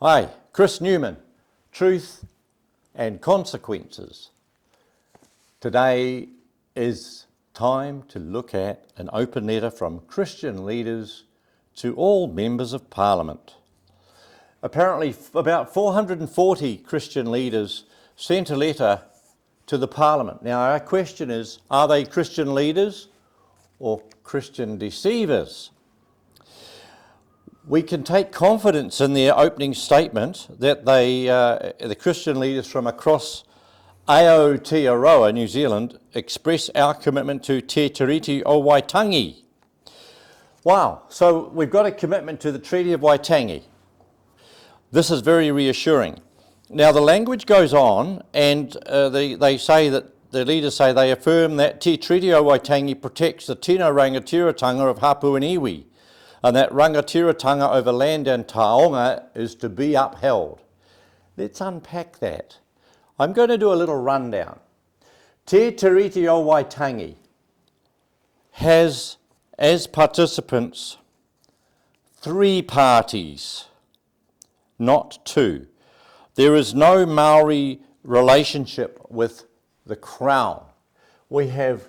Hi, Chris Newman, Truth and Consequences. Today is time to look at an open letter from Christian leaders to all members of Parliament. Apparently about 440 Christian leaders sent a letter to the Parliament. Now our question is, are they Christian leaders or Christian deceivers? We can take confidence in their opening statement that the Christian leaders from across Aotearoa, New Zealand, express our commitment to Te Tiriti o Waitangi. Wow, so we've got a commitment to the Treaty of Waitangi. This is very reassuring. Now the language goes on and they say that the leaders say they affirm that Te Tiriti o Waitangi protects the tino rangatiratanga of Papua and Iwi, and that rangatiratanga over land and taonga is to be upheld. Let's unpack that. I'm going to do a little rundown. Te Tiriti o Waitangi has as participants 3 parties, not 2. There is no Maori relationship with the Crown. We have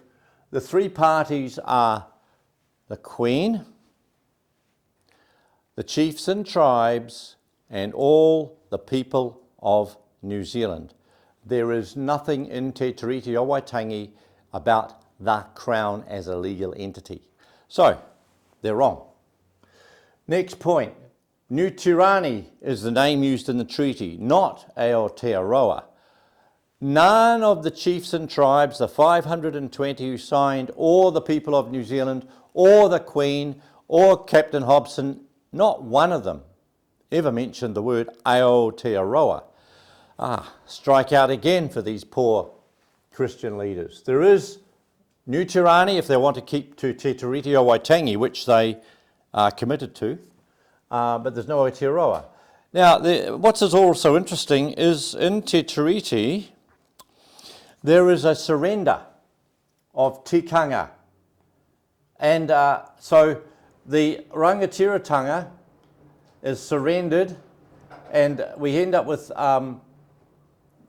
the 3 parties are the Queen, the chiefs and tribes, and all the people of New Zealand. There is nothing in Te Tiriti o Waitangi about the Crown as a legal entity. So, they're wrong. Next point, New Tirani is the name used in the treaty, not Aotearoa. None of the chiefs and tribes, the 520 who signed, or the people of New Zealand, or the Queen, or Captain Hobson, not one of them ever mentioned the word Aotearoa. Strike out again for these poor Christian leaders. There is New Tirani if they want to keep to Te Tiriti o Waitangi, which they are committed to, but there's no Aotearoa. Now, what's also interesting is in Te Tiriti, there is a surrender of tikanga. And so the rangatiratanga is surrendered, and we end up with the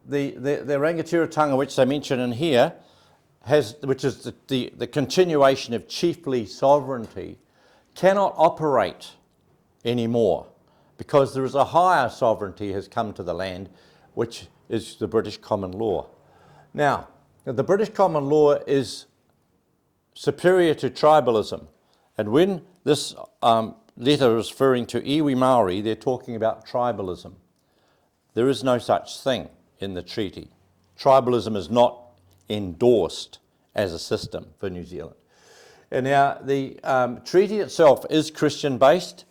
rangatiratanga, which they mention in here, which is the continuation of chiefly sovereignty, cannot operate anymore because there is a higher sovereignty has come to the land, which is the British common law. Now, the British common law is superior to tribalism, and when this letter is referring to iwi Maori, they're talking about tribalism. There is no such thing in the treaty. Tribalism is not endorsed as a system for New Zealand. And now the treaty itself is Christian-based.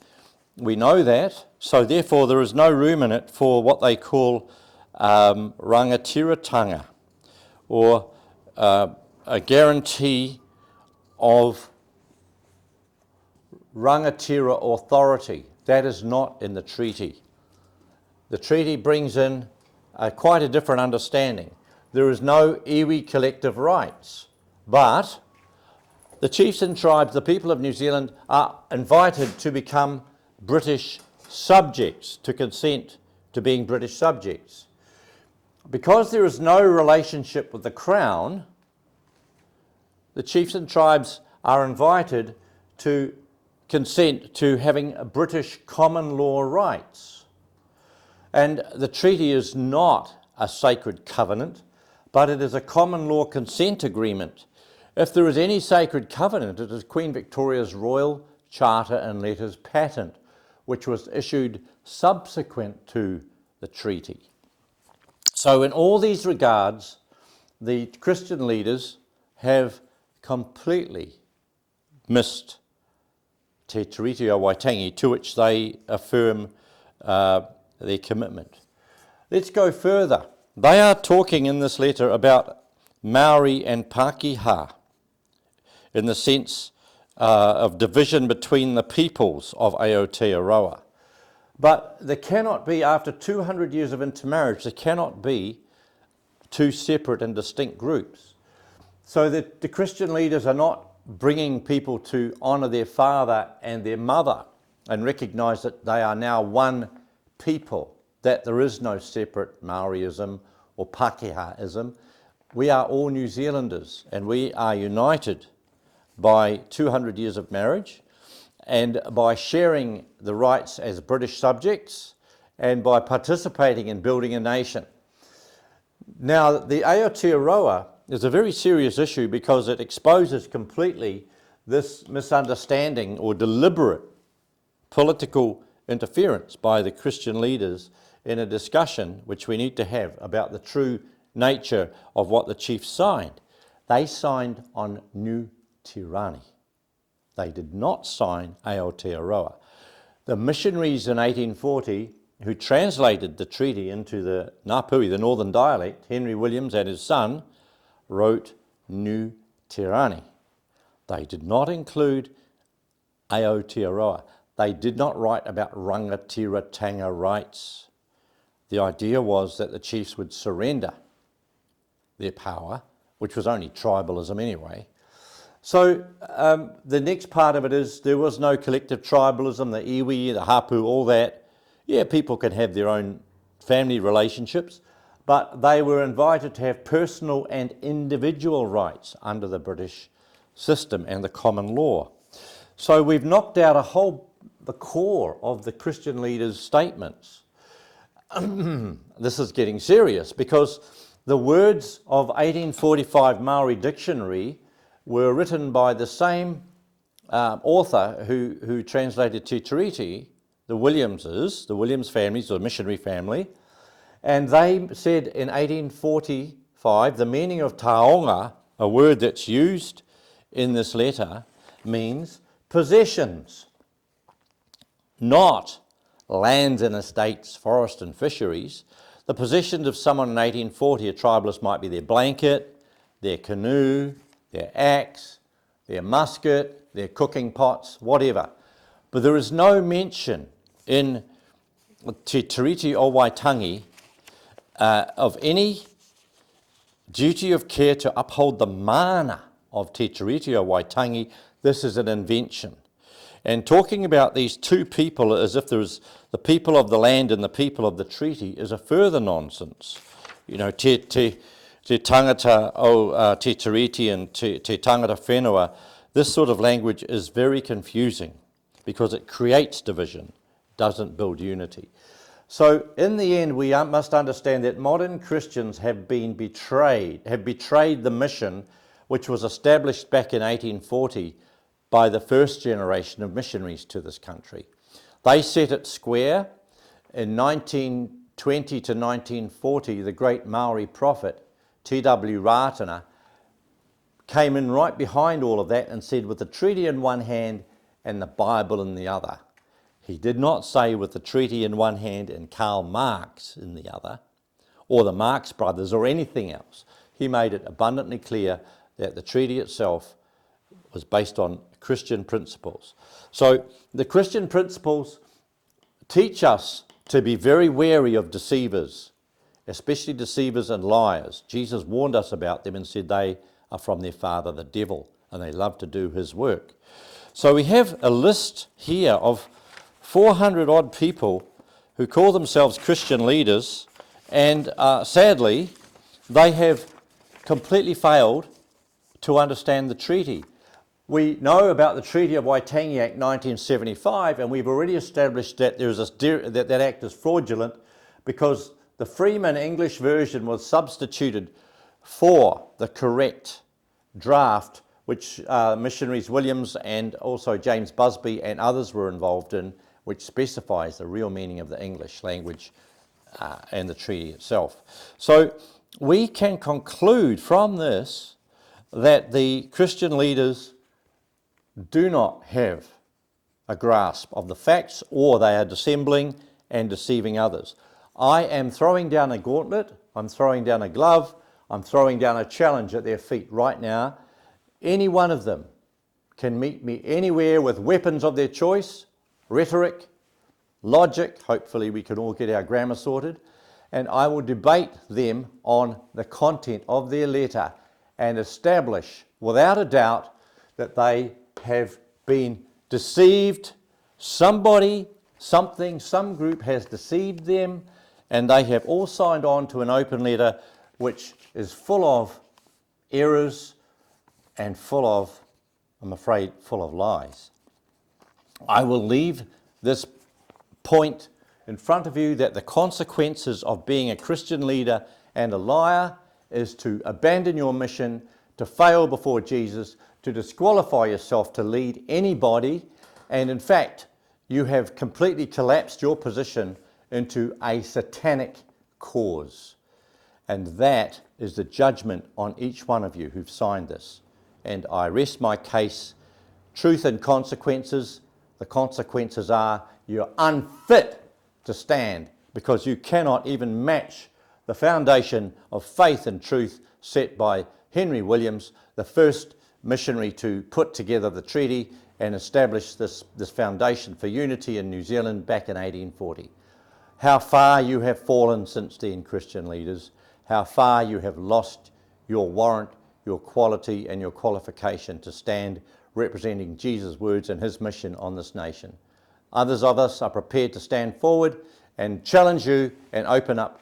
We know that, so therefore there is no room in it for what they call rangatiratanga, or a guarantee of rangatira authority. That is not in the treaty. The treaty brings in quite a different understanding. There is no iwi collective rights, but the chiefs and tribes, the people of New Zealand, are invited to become British subjects, to consent to being British subjects. Because there is no relationship with the Crown, the chiefs and tribes are invited to consent to having British common law rights. And the treaty is not a sacred covenant, but it is a common law consent agreement. If there is any sacred covenant, it is Queen Victoria's Royal Charter and Letters Patent, which was issued subsequent to the treaty. So in all these regards, the Christian leaders have completely missed Te Tiriti o Waitangi, to which they affirm their commitment. Let's go further. They are talking in this letter about Maori and Pākehā in the sense of division between the peoples of Aotearoa. But there cannot be, after 200 years of intermarriage, there cannot be 2 separate and distinct groups. So that the Christian leaders are not bringing people to honour their father and their mother and recognise that they are now one people, that there is no separate Maoriism or Pākehāism. We are all New Zealanders, and we are united by 200 years of marriage, and by sharing the rights as British subjects, and by participating in building a nation. Now, the Aotearoa is a very serious issue because it exposes completely this misunderstanding or deliberate political interference by the Christian leaders in a discussion which we need to have about the true nature of what the chiefs signed. They signed on New Tirani. They did not sign Aotearoa. The missionaries in 1840 who translated the treaty into the Ngāpuhi, the northern dialect, Henry Williams and his son, wrote New Tirani. They did not include Aotearoa. They did not write about rangatiratanga rights. The idea was that the chiefs would surrender their power, which was only tribalism anyway. So the next part of it is there was no collective tribalism, the iwi, the hapu, all that. Yeah, people can have their own family relationships, but they were invited to have personal and individual rights under the British system and the common law. So we've knocked out the core of the Christian leaders' statements. This is getting serious because the words of 1845 Maori Dictionary were written by the same author who translated Te Tiriti, the Williams families, or missionary family, and they said in 1845 the meaning of taonga, a word that's used in this letter, means possessions, not lands and estates, forest and fisheries. The possessions of someone in 1840, a tribalist, might be their blanket, their canoe, their axe, their musket, their cooking pots, whatever. But there is no mention in Te Tiriti o Waitangi of any duty of care to uphold the mana of Te Tiriti o Waitangi. This is an invention. And talking about these two people as if there's the people of the land and the people of the treaty is a further nonsense. You know, te tangata o Te Tiriti and te tangata whenua, this sort of language is very confusing because it creates division, doesn't build unity. So in the end, we must understand that modern Christians have betrayed the mission which was established back in 1840 by the first generation of missionaries to this country. They set it square. In 1920 to 1940, the great Maori prophet, T.W. Rātana, came in right behind all of that and said, with the treaty in one hand and the Bible in the other. He did not say with the treaty in one hand and Karl Marx in the other, or the Marx brothers or anything else. He made it abundantly clear that the treaty itself was based on Christian principles. So the Christian principles teach us to be very wary of deceivers, especially deceivers and liars. Jesus warned us about them and said they are from their father, the devil, and they love to do his work. So we have a list here of 400 odd people who call themselves Christian leaders, and sadly, they have completely failed to understand the treaty. We know about the Treaty of Waitangi Act 1975, and we've already established that that act is fraudulent because the Freeman English version was substituted for the correct draft, which missionaries Williams and also James Busby and others were involved in, which specifies the real meaning of the English language and the treaty itself. So we can conclude from this that the Christian leaders do not have a grasp of the facts, or they are dissembling and deceiving others. I am throwing down a gauntlet, I'm throwing down a glove, I'm throwing down a challenge at their feet right now. Any one of them can meet me anywhere with weapons of their choice, rhetoric, logic, hopefully we can all get our grammar sorted, and I will debate them on the content of their letter and establish without a doubt that they have been deceived. Somebody some group has deceived them, and they have all signed on to an open letter which is full of errors and full of, I'm afraid, full of lies. I will leave this point in front of you that the consequences of being a Christian leader and a liar is to abandon your mission, to fail before Jesus, to disqualify yourself to lead anybody, and in fact, you have completely collapsed your position into a satanic cause. And that is the judgment on each one of you who've signed this. And I rest my case. Truth and consequences. The consequences are you're unfit to stand because you cannot even match the foundation of faith and truth set by Henry Williams, the first missionary to put together the treaty and establish this foundation for unity in New Zealand back in 1840. How far you have fallen since then, Christian leaders. How far you have lost your warrant, your quality and your qualification to stand representing Jesus' words and his mission on this nation. Others of us are prepared to stand forward and challenge you and open up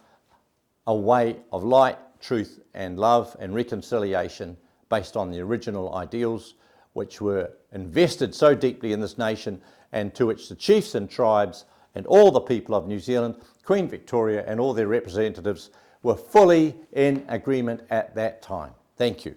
a way of light, truth and love and reconciliation based on the original ideals which were invested so deeply in this nation and to which the chiefs and tribes and all the people of New Zealand, Queen Victoria and all their representatives were fully in agreement at that time. Thank you.